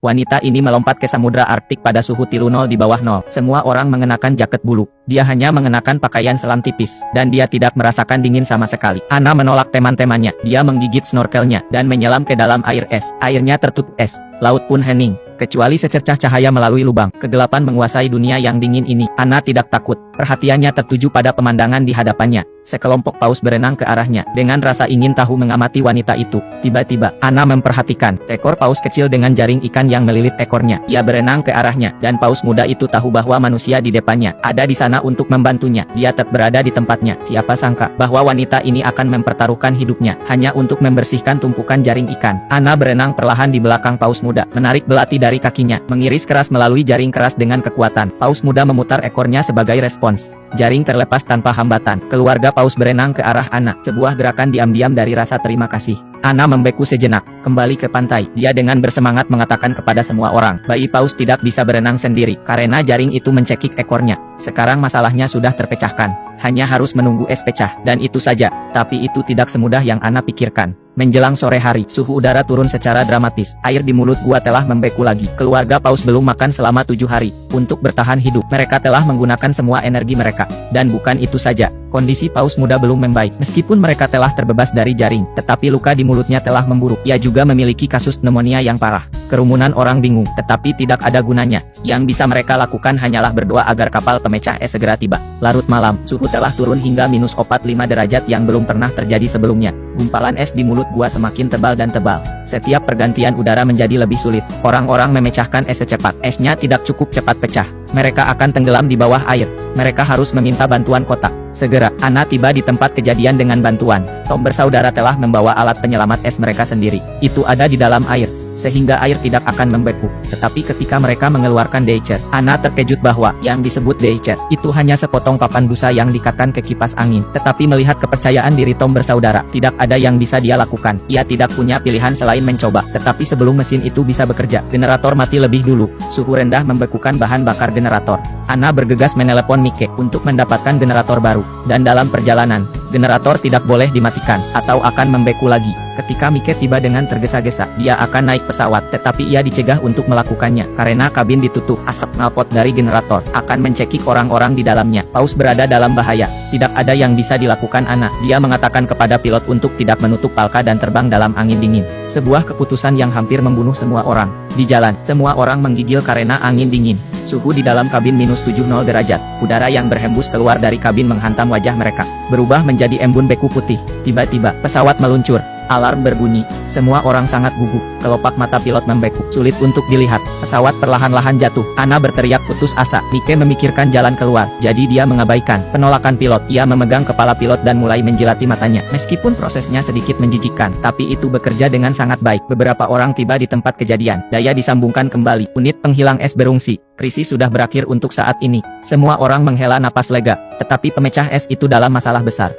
Wanita ini melompat ke samudra Arktik pada suhu -0 di bawah 0. Semua orang mengenakan jaket bulu. Dia hanya mengenakan pakaian selam tipis, dan dia tidak merasakan dingin sama sekali. Anna menolak teman-temannya. Dia menggigit snorkelnya, dan menyelam ke dalam air es. Airnya tertutup es. Laut pun hening, kecuali secercah cahaya melalui lubang. Kegelapan menguasai dunia yang dingin ini. Anna tidak takut. Perhatiannya tertuju pada pemandangan di hadapannya. Sekelompok paus berenang ke arahnya. Dengan rasa ingin tahu mengamati wanita itu, tiba-tiba, Anna memperhatikan ekor paus kecil dengan jaring ikan yang melilit ekornya. Ia berenang ke arahnya, dan paus muda itu tahu bahwa manusia di depannya ada di sana untuk membantunya. Dia tetap berada di tempatnya. Siapa sangka bahwa wanita ini akan mempertaruhkan hidupnya hanya untuk membersihkan tumpukan jaring ikan. Anna berenang perlahan di belakang paus muda, menarik belati dari kakinya, mengiris keras melalui jaring keras dengan kekuatan. Paus muda memutar ekornya sebagai respons. Jaring terlepas tanpa hambatan. Keluarga paus berenang ke arah Anna. Sebuah gerakan diam-diam dari rasa terima kasih. Anna membeku sejenak, kembali ke pantai. Dia dengan bersemangat mengatakan kepada semua orang, bayi paus tidak bisa berenang sendiri, karena jaring itu mencekik ekornya. Sekarang masalahnya sudah terpecahkan. Hanya harus menunggu es pecah, dan itu saja. Tapi itu tidak semudah yang Anna pikirkan. Menjelang sore hari, suhu udara turun secara dramatis. Air di mulut gua telah membeku lagi. Keluarga paus belum makan selama 7 hari. Untuk bertahan hidup, mereka telah menggunakan semua energi mereka. Dan bukan itu saja, kondisi paus muda belum membaik. Meskipun mereka telah terbebas dari jaring, tetapi luka di mulutnya telah memburuk. Ia juga memiliki kasus pneumonia yang parah. Kerumunan orang bingung, tetapi tidak ada gunanya. Yang bisa mereka lakukan hanyalah berdoa agar kapal pemecah es segera tiba. Larut malam, suhu telah turun hingga -45 derajat yang belum pernah terjadi sebelumnya. Gumpalan es di mulut gua semakin tebal dan tebal. Setiap pergantian udara menjadi lebih sulit. Orang-orang memecahkan es secepat. Esnya tidak cukup cepat pecah. Mereka akan tenggelam di bawah air. Mereka harus meminta bantuan kotak. Segera, Anna tiba di tempat kejadian dengan bantuan. Tom bersaudara telah membawa alat penyelamat es mereka sendiri. Itu ada di dalam air, sehingga air tidak akan membeku. Tetapi ketika mereka mengeluarkan Deicher, Anna terkejut bahwa yang disebut Deicher itu hanya sepotong papan busa yang diikatkan ke kipas angin. Tetapi melihat kepercayaan diri Tom bersaudara, tidak ada yang bisa dia lakukan. Ia tidak punya pilihan selain mencoba. Tetapi sebelum mesin itu bisa bekerja, generator mati lebih dulu. Suhu rendah membekukan bahan bakar generator. Anna bergegas menelepon Mike untuk mendapatkan generator baru. Dan dalam perjalanan, generator tidak boleh dimatikan, atau akan membeku lagi. Ketika Mike tiba dengan tergesa-gesa, dia akan naik pesawat, tetapi ia dicegah untuk melakukannya, karena kabin ditutup. Asap knalpot dari generator akan mencekik orang-orang di dalamnya. Paus berada dalam bahaya. Tidak ada yang bisa dilakukan Anna. Dia mengatakan kepada pilot untuk tidak menutup palka dan terbang dalam angin dingin. Sebuah keputusan yang hampir membunuh semua orang. Di jalan, semua orang menggigil karena angin dingin. Suhu di dalam kabin -70 derajat. Udara yang berhembus keluar dari kabin menghantam wajah mereka, berubah menjadi embun beku putih. Tiba-tiba, pesawat meluncur. Alarm berbunyi. Semua orang sangat gugup. Kelopak mata pilot membeku. Sulit untuk dilihat. Pesawat perlahan-lahan jatuh. Anna berteriak putus asa. Mike memikirkan jalan keluar. Jadi dia mengabaikan penolakan pilot. Ia memegang kepala pilot dan mulai menjilati matanya. Meskipun prosesnya sedikit menjijikkan, tapi itu bekerja dengan sangat baik. Beberapa orang tiba di tempat kejadian. Daya disambungkan kembali. Unit penghilang es berungsi. Krisis sudah berakhir untuk saat ini. Semua orang menghela napas lega. Tetapi pemecah es itu dalam masalah besar.